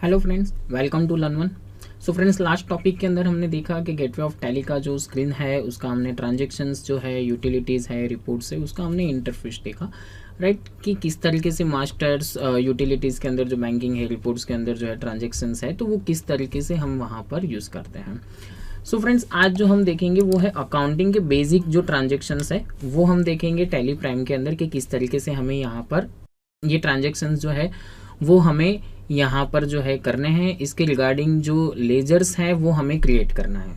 Hello friends, welcome to learn one. So friends, last topic के अंदर हमने देखा कि गेटवे ऑफ टैली का जो स्क्रीन है उसका हमने ट्रांजेक्शन्स जो है, यूटिलिटीज़ है, रिपोर्ट्स है, उसका हमने इंटरफेस देखा, राइट। कि किस तरीके से मास्टर्स यूटिलिटीज़ के अंदर जो बैंकिंग है, रिपोर्ट्स के अंदर जो है ट्रांजेक्शन्स है, तो वो किस तरीके से हम वहाँ पर यूज़ करते हैं। सो फ्रेंड्स, आज जो हम देखेंगे वो है अकाउंटिंग के बेसिक जो ट्रांजेक्शन्स है वो हम देखेंगे टैली प्राइम के अंदर कि किस तरीके से हमें यहाँ पर ये ट्रांजेक्शन्स जो है वो हमें यहाँ पर जो है करने हैं। इसके रिगार्डिंग जो लेजर्स हैं वो हमें क्रिएट करना है।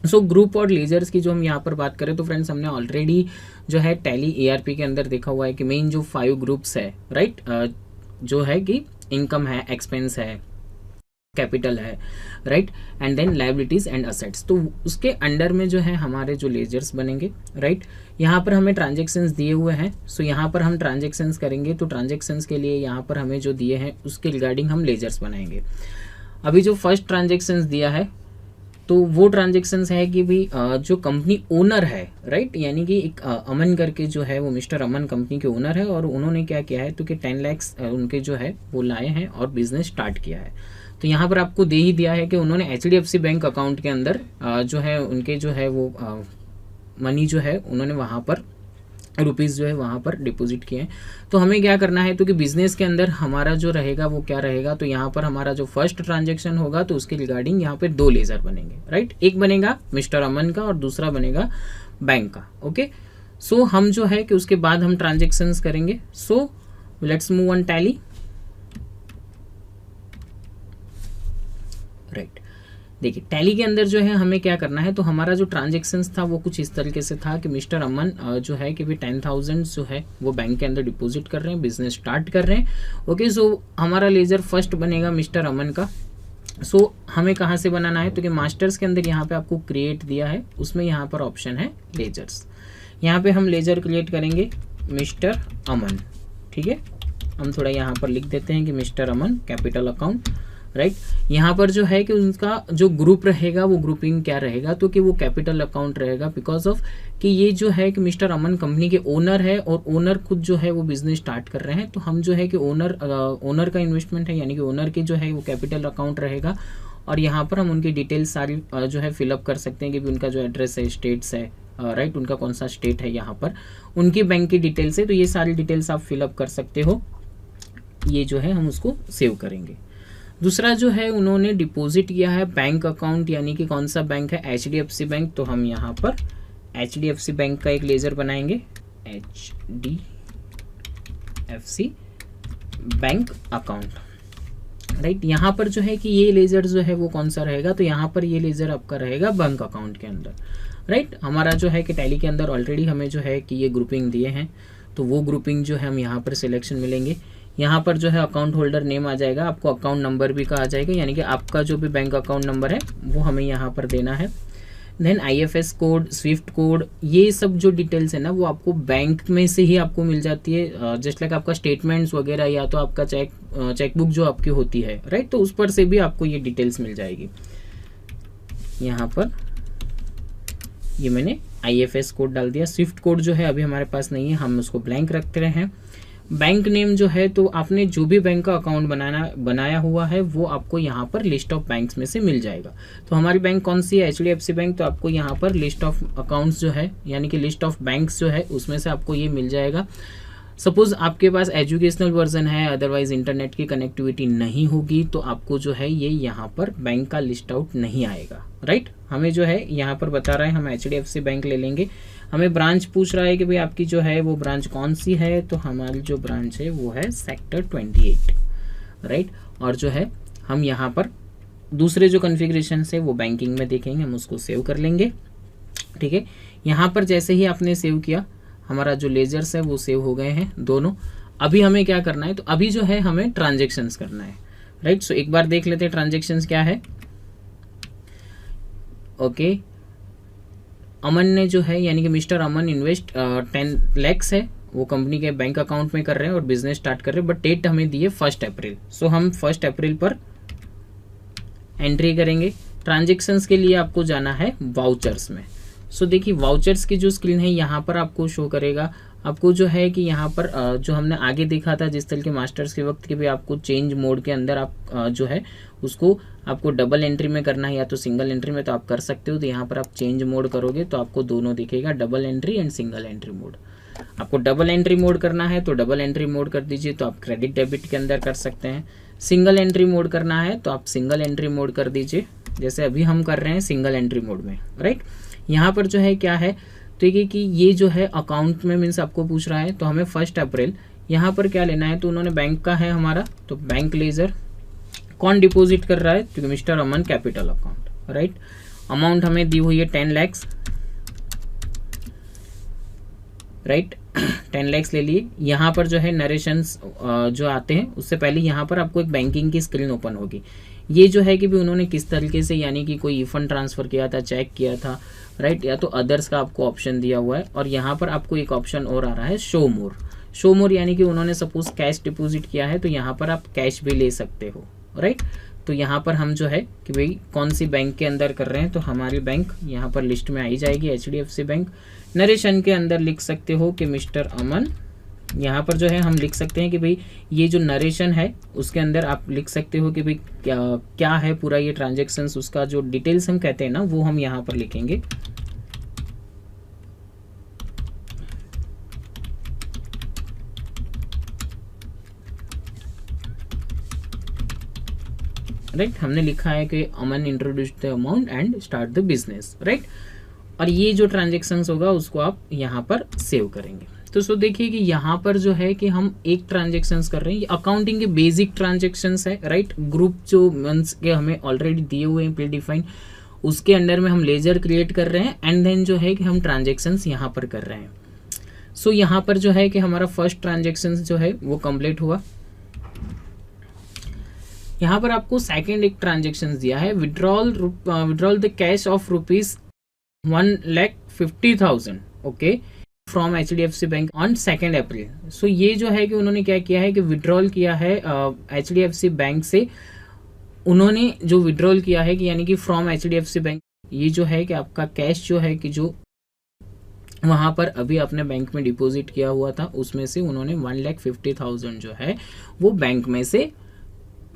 सो ग्रुप और लेजर्स की जो हम यहाँ पर बात करें तो फ्रेंड्स, हमने ऑलरेडी जो है टैली ERP के अंदर देखा हुआ है कि मेन जो 5 ग्रुप्स है, राइट, जो है कि इनकम है, एक्सपेंस है, कैपिटल है, right, and then liabilities and assets. तो उसके अंडर में जो है हमारे जो लेजर्स बनेंगे, राइट। यहाँ पर हमें ट्रांजेक्शन्स दिए हुए हैं, सो यहाँ पर हम ट्रांजेक्शन्स करेंगे। तो ट्रांजेक्शन्स के लिए यहाँ पर हमें जो दिए हैं उसके रिगार्डिंग हम लेजर्स बनाएंगे। अभी जो फर्स्ट ट्रांजेक्शन्स दिया है तो वो ट्रांजेक्शन्स है कि भी जो कंपनी ओनर है, राइट, यानी कि एक अमन करके जो है वो मिस्टर अमन कंपनी के ओनर है और उन्होंने क्या किया है तो कि 10 लाख उनके जो है वो लाए हैं और बिजनेस स्टार्ट किया है। तो यहाँ पर आपको दे ही दिया है कि उन्होंने HDFC बैंक अकाउंट के अंदर जो है उनके जो है वो मनी जो है उन्होंने वहाँ पर रुपीज़ जो है वहाँ पर डिपॉजिट किए हैं। तो हमें क्या करना है तो कि बिजनेस के अंदर हमारा जो रहेगा वो क्या रहेगा, तो यहाँ पर हमारा जो फर्स्ट ट्रांजेक्शन होगा तो उसके रिगार्डिंग यहाँ पे 2 लेजर बनेंगे, राइट। एक बनेगा मिस्टर अमन का और दूसरा बनेगा बैंक का। ओके, सो हम जो है कि उसके बाद हम ट्रांजेक्शन्स करेंगे। So let's move on tally, right. देखिए टैली के अंदर जो है हमें क्या करना है, तो हमारा जो ट्रांजेक्शन्स था वो कुछ इस तरीके से था कि मिस्टर अमन जो है कि भी 10,000 जो है वो बैंक के अंदर डिपॉजिट कर रहे हैं, बिजनेस स्टार्ट कर रहे हैं। ओके, सो हमारा लेजर फर्स्ट बनेगा मिस्टर अमन का। सो हमें कहाँ से बनाना है तो कि मास्टर्स के अंदर यहाँ पे आपको क्रिएट दिया है, उसमें यहाँ पर ऑप्शन है लेजर्स। यहाँ पे हम लेजर क्रिएट करेंगे मिस्टर अमन, ठीक है। हम थोड़ा यहाँ पर लिख देते हैं कि मिस्टर अमन कैपिटल अकाउंट, राइट। यहाँ पर जो है कि उनका जो ग्रुप रहेगा वो ग्रुपिंग क्या रहेगा तो कि वो कैपिटल अकाउंट रहेगा, बिकॉज ऑफ कि ये जो है कि मिस्टर अमन कंपनी के ओनर है और ओनर खुद जो है वो बिजनेस स्टार्ट कर रहे हैं। तो हम जो है कि ओनर का इन्वेस्टमेंट है, यानी कि ओनर के जो है वो कैपिटल अकाउंट रहेगा। और यहाँ पर हम उनकी डिटेल्स सारी जो है फिलअप कर सकते हैं कि उनका जो एड्रेस है, स्टेट्स है, राइट, उनका कौन सा स्टेट है, यहाँ पर उनकी बैंक की डिटेल्स है। तो ये सारी डिटेल्स आप फिलअप कर सकते हो। ये जो है हम उसको सेव करेंगे। दूसरा जो है उन्होंने डिपॉजिट किया है बैंक अकाउंट, यानी कि कौन सा बैंक है, HDFC बैंक। तो हम यहाँ पर HDFC बैंक का एक लेजर बनाएंगे, HDFC बैंक अकाउंट, राइट। यहाँ पर जो है कि ये लेजर जो है वो कौन सा रहेगा, तो यहाँ पर ये लेजर आपका रहेगा बैंक अकाउंट के अंदर, राइट। हमारा जो है कि टैली के अंदर ऑलरेडी हमें जो है कि ये ग्रुपिंग दिए हैं, तो वो ग्रुपिंग जो है हम यहाँ पर सिलेक्शन मिलेंगे। यहाँ पर जो है अकाउंट होल्डर नेम आ जाएगा, आपको अकाउंट नंबर भी कहा जाएगा, यानी कि आपका जो भी बैंक अकाउंट नंबर है वो हमें यहाँ पर देना है। Then IFS code, swift code, ये सब जो डिटेल्स है ना वो आपको बैंक में से ही आपको मिल जाती है। जस्ट लाइक आपका स्टेटमेंट्स वगैरह या तो आपका चेकबुक जो आपकी होती है, राइट, तो उस पर से भी आपको ये डिटेल्स मिल जाएगी। यहाँ पर ये मैंने IFS कोड डाल दिया। स्विफ्ट कोड जो है अभी हमारे पास नहीं है, हम उसको ब्लैंक रखते रहे हैं। बैंक नेम जो है तो आपने जो भी बैंक का अकाउंट बनाया हुआ है वो आपको यहाँ पर लिस्ट ऑफ बैंक्स में से मिल जाएगा। तो हमारी बैंक कौन सी है, HDFC बैंक, तो आपको यहाँ पर लिस्ट ऑफ अकाउंट्स जो है, यानी कि लिस्ट ऑफ बैंक्स जो है उसमें से आपको ये मिल जाएगा। सपोज आपके पास एजुकेशनल वर्जन है, अदरवाइज इंटरनेट की कनेक्टिविटी नहीं होगी, तो आपको जो है ये यहाँ पर बैंक का लिस्ट आउट नहीं आएगा, राइट। हमें जो है यहाँ पर बता रहा है, हम HDFC बैंक ले लेंगे। हमें ब्रांच पूछ रहा है कि भाई आपकी जो है वो ब्रांच कौन सी है, तो हमारी जो ब्रांच है वो है सेक्टर 28, राइट। और जो है हम यहाँ पर दूसरे जो कॉन्फ़िगरेशन है वो बैंकिंग में देखेंगे, हम उसको सेव कर लेंगे, ठीक है। यहाँ पर जैसे ही आपने सेव किया, हमारा जो लेजर्स है वो सेव हो गए हैं दोनों। अभी हमें क्या करना है, तो अभी जो है हमें ट्रांजेक्शन्स करना है, राइट। सो एक बार देख लेते हैं ट्रांजेक्शन्स क्या है। ओके, अमन ने जो है, यानी कि मिस्टर अमन इन्वेस्ट 10 लाख है वो कंपनी के बैंक अकाउंट में कर रहे हैं और बिजनेस स्टार्ट कर रहे हैं, बट डेट हमें दी है 1 अप्रैल। सो हम 1 अप्रैल पर एंट्री करेंगे। ट्रांजेक्शन्स के लिए आपको जाना है वाउचर्स में। सो देखिए वाउचर्स की जो स्क्रीन है यहाँ पर आपको शो करेगा आपको जो है कि यहाँ पर जो हमने आगे देखा था जिस तरह के मास्टर्स के वक्त के भी आपको चेंज मोड के अंदर आप जो है उसको आपको डबल एंट्री में करना है या तो सिंगल एंट्री में, तो आप कर सकते हो। तो यहाँ पर आप चेंज मोड करोगे तो आपको दोनों दिखेगा, double entry and single entry mode. आपको डबल एंट्री मोड करना है तो डबल एंट्री मोड कर दीजिए, तो आप क्रेडिट डेबिट के अंदर कर सकते हैं। सिंगल एंट्री मोड करना है तो आप सिंगल एंट्री मोड कर दीजिए, जैसे अभी हम कर रहे हैं सिंगल एंट्री मोड में, राइट। यहाँ पर जो है क्या है, तो ये जो है अकाउंट में मीन्स आपको पूछ रहा है, तो हमें 1 अप्रैल यहाँ पर क्या लेना है, तो उन्होंने बैंक का है हमारा, तो बैंक लेजर। कौन डिपॉजिट कर रहा है, क्योंकि मिस्टर अमन कैपिटल अकाउंट, राइट। अमाउंट हमें दी हुई है 10 लाख, राइट। 10 लाख ले लिए। यहाँ पर जो है नरेशंस जो आते हैं उससे पहले यहाँ पर आपको एक बैंकिंग की स्क्रीन ओपन होगी। ये जो है कि भी उन्होंने किस तरीके से, यानी कि कोई फंड ट्रांसफर किया था, चेक किया था, राइट, या तो अदर्स का आपको ऑप्शन दिया हुआ है। और यहाँ पर आपको एक ऑप्शन और आ रहा है शो मोर। शो मोर यानी कि उन्होंने सपोज कैश डिपॉजिट किया है तो यहाँ पर आप कैश भी ले सकते हो, राइट। तो यहाँ पर हम जो है कि भाई कौन सी बैंक के अंदर कर रहे हैं, तो हमारी बैंक यहाँ पर लिस्ट में आई जाएगी, HDFC बैंक। नरेशन के अंदर लिख सकते हो कि मिस्टर अमन। यहाँ पर जो है हम लिख सकते हैं कि भाई ये जो नरेशन है उसके अंदर आप लिख सकते हो कि भाई क्या है पूरा ये ट्रांजेक्शन्स, उसका जो डिटेल्स हम कहते हैं ना वो हम यहाँ पर लिखेंगे। राइट, हमने लिखा है कि Aman introduce the amount and start the business, right. और ये जो ट्रांजेक्शन्स होगा उसको आप यहाँ पर सेव करेंगे। तो देखिए कि यहाँ पर जो है कि हम एक ट्रांजेक्शन्स कर रहे हैं, ये अकाउंटिंग के बेसिक ट्रांजेक्शन्स है, राइट। ग्रुप जो मंथ्स के हमें ऑलरेडी दिए हुए हैं प्री डिफाइन, उसके अंडर में हम लेजर क्रिएट कर रहे हैं एंड देन जो है कि हम ट्रांजेक्शन्स यहाँ पर कर रहे हैं। सो यहाँ पर जो है कि हमारा फर्स्ट ट्रांजेक्शन्स जो है वो कंप्लीट हुआ। यहाँ पर आपको सेकेंड एक ट्रांजेक्शन दिया है, withdrawal the cash of ₹1,50,000 okay from HDFC bank on 2 अप्रैल। सो ये जो है कि उन्होंने क्या किया है कि विड्रॉल किया है HDFC बैंक से। उन्होंने जो विड्रॉल किया है कि यानी कि फ्रॉम HDFC बैंक, ये जो है कि आपका कैश जो है कि जो वहां पर अभी अपने बैंक में डिपॉजिट किया हुआ था उसमें से उन्होंने 1,50,000 जो है वो बैंक में से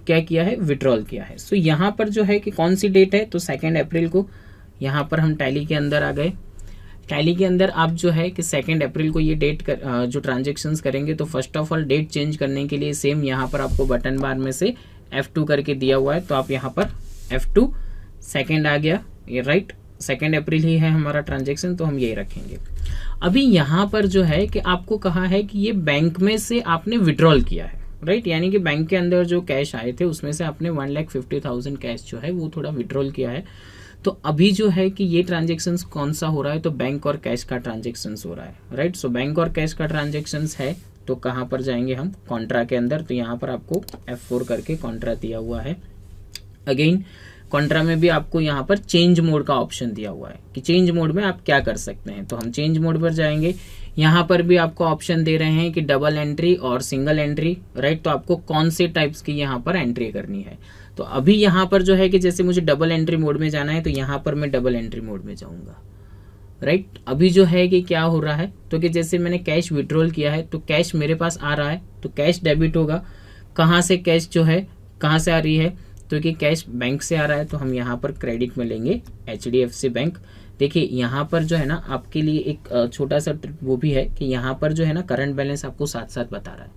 क्या किया है, विड्रॉल किया है। सो यहाँ पर जो है कि कौन सी डेट है, तो 2 अप्रैल को। यहाँ पर हम टैली के अंदर आ गए। टैली के अंदर आप जो है कि 2 अप्रैल को ये डेट जो ट्रांजेक्शन्स करेंगे, तो first of all date change करने के लिए सेम यहाँ पर आपको बटन बार में से F2 करके दिया हुआ है, तो आप यहाँ पर F2 2 आ गया, ये राइट। 2 अप्रैल ही है हमारा ट्रांजेक्शन, तो हम यही रखेंगे। अभी यहाँ पर जो है कि आपको कहा है कि ये बैंक में से आपने विड्रॉल किया है, राइट, यानी कि बैंक के अंदर जो कैश आए थे उसमें से आपने 1,50,000 कैश जो है वो थोड़ा विड्रॉल किया है। तो अभी जो है कि ये ट्रांजेक्शन्स कौन सा हो रहा है, तो बैंक और कैश का ट्रांजेक्शन्स हो रहा है, राइट। सो बैंक और कैश का ट्रांजेक्शन्स है तो कहाँ पर जाएंगे हम, कॉन्ट्रा के अंदर। तो यहाँ पर आपको F4 करके कॉन्ट्रा दिया हुआ है। अगेन कॉन्ट्रा में भी आपको यहाँ पर चेंज मोड का ऑप्शन दिया हुआ है कि चेंज मोड में आप क्या कर सकते हैं, तो हम चेंज मोड पर जाएंगे। यहाँ पर भी आपको ऑप्शन दे रहे हैं कि डबल एंट्री और सिंगल एंट्री, राइट। तो आपको कौन से टाइप्स की यहाँ पर एंट्री करनी है, तो अभी यहाँ पर जो है कि जैसे मुझे डबल एंट्री मोड में जाना है तो यहाँ पर मैं डबल एंट्री मोड में जाऊंगा, राइट। अभी जो है कि क्या हो रहा है, तो कि जैसे मैंने कैश विड्रॉल किया है तो कैश मेरे पास आ रहा है, तो कैश डेबिट होगा। कहाँ से कैश जो है कहाँ से आ रही है, तो कि कैश बैंक से आ रहा है, तो हम यहाँ पर क्रेडिट में लेंगे HDFC बैंक। देखिए यहाँ पर जो है ना आपके लिए एक छोटा सा वो भी है कि यहाँ पर जो है ना करंट बैलेंस आपको साथ साथ बता रहा है।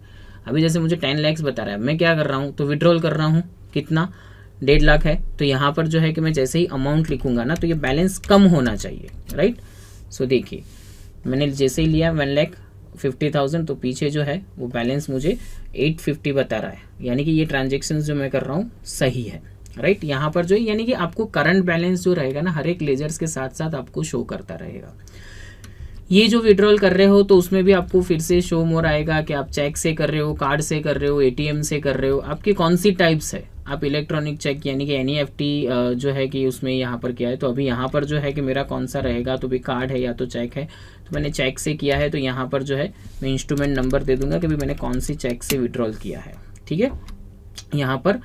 अभी जैसे मुझे 10 लाख बता रहा है, मैं क्या कर रहा हूँ, तो विड्रॉल कर रहा हूँ, कितना 1.5 लाख है। तो यहाँ पर जो है कि मैं जैसे ही अमाउंट लिखूंगा ना तो ये बैलेंस कम होना चाहिए, राइट। सो देखिए मैंने जैसे ही लिया 1,50,000 तो पीछे जो है वो बैलेंस मुझे 850 बता रहा है, यानी कि ये ट्रांजेक्शन जो मैं कर रहा हूँ सही है, राइट। यहाँ पर जो है यानी कि आपको करंट बैलेंस जो रहेगा ना हर एक लेजर्स के साथ साथ आपको शो करता रहेगा। ये जो विड्रॉल कर रहे हो तो उसमें भी आपको फिर से शो मोर आएगा कि आप चेक से कर रहे हो, कार्ड से कर रहे हो, ATM से कर रहे हो, आपकी कौन सी टाइप्स है। आप इलेक्ट्रॉनिक चेक यानी कि NEFT जो है कि उसमें यहाँ पर किया है, तो अभी यहाँ पर जो है कि मेरा कौन सा रहेगा, तो भी कार्ड है या तो चेक है। तो मैंने चेक से किया है तो यहाँ पर जो है मैं इंस्ट्रूमेंट नंबर दे दूंगा कि भाई मैंने कौन सी चेक से विड्रॉल किया है, ठीक है। यहाँ पर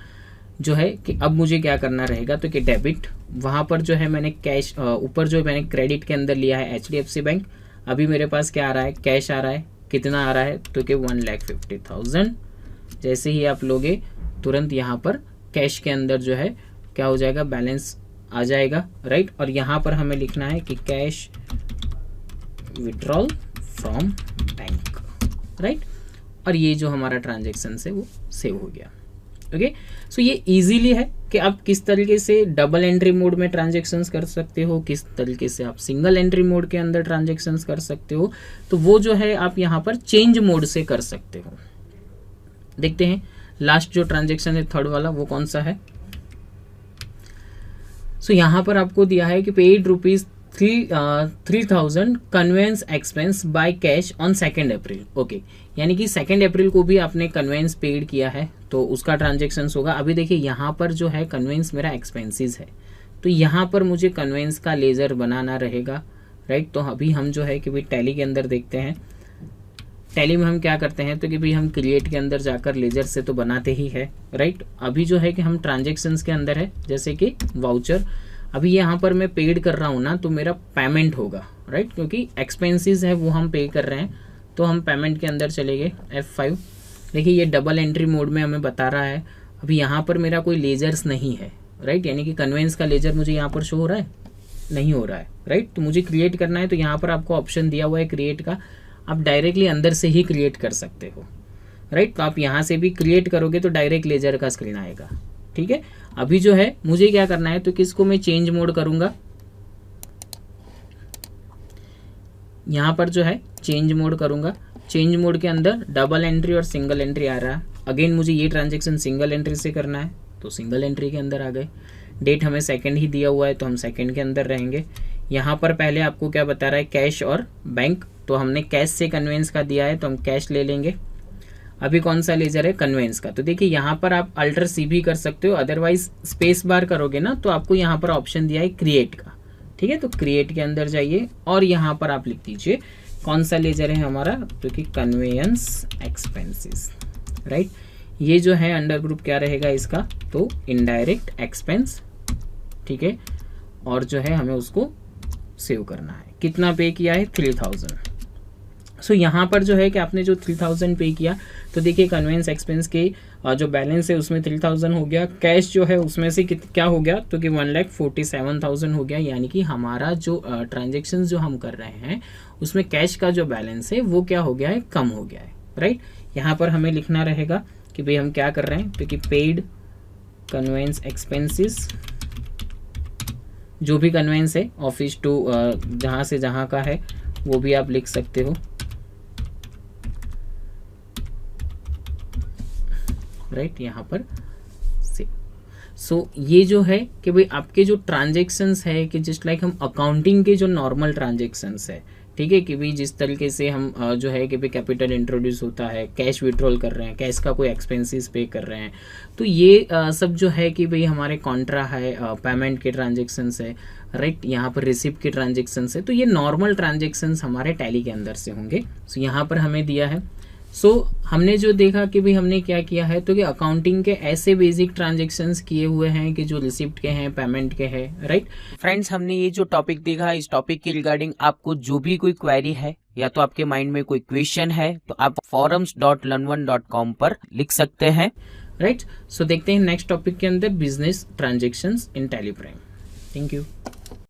जो है कि अब मुझे क्या करना रहेगा, तो कि डेबिट, वहाँ पर जो है मैंने कैश ऊपर जो मैंने क्रेडिट के अंदर लिया है HDFC बैंक। अभी मेरे पास क्या आ रहा है, कैश आ रहा है, कितना आ रहा है, तो कि 1,50,000। जैसे ही आप लोगे तुरंत यहाँ पर कैश के अंदर जो है क्या हो जाएगा, बैलेंस आ जाएगा, राइट। और यहाँ पर हमें लिखना है कि cash withdrawal from bank, right. और ये जो हमारा ट्रांजेक्शन है वो सेव हो गया। ओके, सो ये इजीली है कि आप किस तरीके से डबल एंट्री मोड में ट्रांजेक्शन्स कर सकते हो, किस तरीके से आप सिंगल एंट्री मोड के अंदर ट्रांजेक्शन्स कर सकते हो। तो वो जो है आप यहाँ पर चेंज मोड से कर सकते हो। देखते हैं लास्ट जो ट्रांजेक्शन है थर्ड वाला, वो कौन सा है। सो यहाँ पर आपको दिया है कि paid ₹3,000 conveyance expense by cash on 2 April. Okay, यानी कि 2 अप्रैल को भी आपने कन्वेंस पेड किया है तो उसका ट्रांजेक्शन होगा। अभी देखिए यहाँ पर जो है कन्वेंस मेरा एक्सपेंसेस है, तो यहाँ पर मुझे कन्वेंस का लेजर बनाना रहेगा, राइट। तो अभी हम जो है कि भाई टैली के अंदर देखते हैं, टैली में हम क्या करते हैं तो कि भाई हम क्रिएट के अंदर जाकर लेजर से तो बनाते ही है, राइट। अभी जो है कि हम ट्रांजेक्शन्स के अंदर है, जैसे कि वाउचर, अभी यहाँ पर मैं पेड कर रहा हूँ ना, तो मेरा पेमेंट होगा, राइट, क्योंकि एक्सपेंसेस है वो हम पे कर रहे हैं। तो हम पेमेंट के अंदर चले गए, F5। देखिए ये डबल एंट्री मोड में हमें बता रहा है। अभी यहाँ पर मेरा कोई लेजर्स नहीं है, राइट, यानी कि कन्वेंस का लेजर मुझे यहाँ पर शो हो रहा है, नहीं हो रहा है, राइट। तो मुझे क्रिएट करना है, तो यहाँ पर आपको ऑप्शन दिया हुआ है क्रिएट का, आप डायरेक्टली अंदर से ही क्रिएट कर सकते हो, राइट। तो आप यहाँ से भी क्रिएट करोगे तो डायरेक्ट लेजर का स्क्रीन आएगा, ठीक है। अभी जो है मुझे क्या करना है, तो किसको मैं चेंज मोड करूंगा, यहाँ पर जो है चेंज मोड करूंगा। चेंज मोड के अंदर डबल एंट्री और सिंगल एंट्री आ रहा है। अगेन मुझे ये ट्रांजेक्शन सिंगल एंट्री से करना है, तो सिंगल एंट्री के अंदर आ गए। डेट हमें सेकंड ही दिया हुआ है, तो हम सेकंड के अंदर रहेंगे। यहाँ पर पहले आपको क्या बता रहा है, कैश और बैंक, तो हमने कैश से कन्वेंस का दिया है, तो हम कैश ले लेंगे। अभी कौन सा लेजर है, कन्वेंस का। तो देखिए यहाँ पर आप अल्टर सी भी कर सकते हो, अदरवाइज स्पेस बार करोगे ना तो आपको यहाँ पर ऑप्शन दिया है क्रिएट का, ठीक है। तो क्रिएट के अंदर जाइए और यहाँ पर आप लिख दीजिए कौन सा लेजर है हमारा, तो कि कन्वेंस एक्सपेंसेस, राइट। ये जो है अंडर ग्रुप क्या रहेगा इसका, तो इनडायरेक्ट एक्सपेंस, ठीक है। और जो है हमें उसको सेव करना है। कितना पे किया है, 3,000। सो यहाँ पर जो है कि आपने जो 3,000 पे किया, तो देखिए कन्वेंस एक्सपेंस के जो बैलेंस है उसमें 3,000 हो गया, कैश जो है उसमें से क्या हो गया, तो कि 1,47,000 हो गया। यानी कि हमारा जो ट्रांजेक्शन जो हम कर रहे हैं उसमें कैश का जो बैलेंस है वो क्या हो गया है, कम हो गया है, राइट। यहाँ पर हमें लिखना रहेगा कि भाई हम क्या कर रहे हैं, तो कि पेड कन्वेंस एक्सपेंसेस, जो भी कन्वेंस है ऑफिस टू जहाँ से जहाँ का है वो भी आप लिख सकते हो, राइट। यहाँ पर से ये जो है कि भाई आपके जो ट्रांजेक्शन्स है कि जस्ट लाइक हम अकाउंटिंग के जो नॉर्मल ट्रांजेक्शन्स है, ठीक है, कि भाई जिस तरीके से हम जो है कि भाई कैपिटल इंट्रोड्यूस होता है, कैश विड्रॉल कर रहे हैं, कैश का कोई एक्सपेंसेस पे कर रहे हैं, तो ये सब जो है कि भाई हमारे कॉन्ट्रा है, पेमेंट के ट्रांजेक्शन्स है, राइट। यहाँ पर रिसिप्ट के ट्रांजेक्शन्स है, तो ये नॉर्मल ट्रांजेक्शन्स हमारे टैली के अंदर से होंगे। सो यहाँ पर हमें दिया है। हमने जो देखा कि भाई हमने क्या किया है, तो कि अकाउंटिंग के ऐसे बेसिक ट्रांजेक्शन्स किए हुए हैं कि जो रिसिप्ट के हैं, पेमेंट के हैं, राइट। फ्रेंड्स, हमने ये जो टॉपिक देखा, इस टॉपिक के रिगार्डिंग आपको जो भी कोई क्वेरी है या तो आपके माइंड में कोई क्वेश्चन है तो आप forums.learn1.com पर लिख सकते हैं, राइट। देखते हैं नेक्स्ट टॉपिक के अंदर, business transactions in tally prime. Thank you.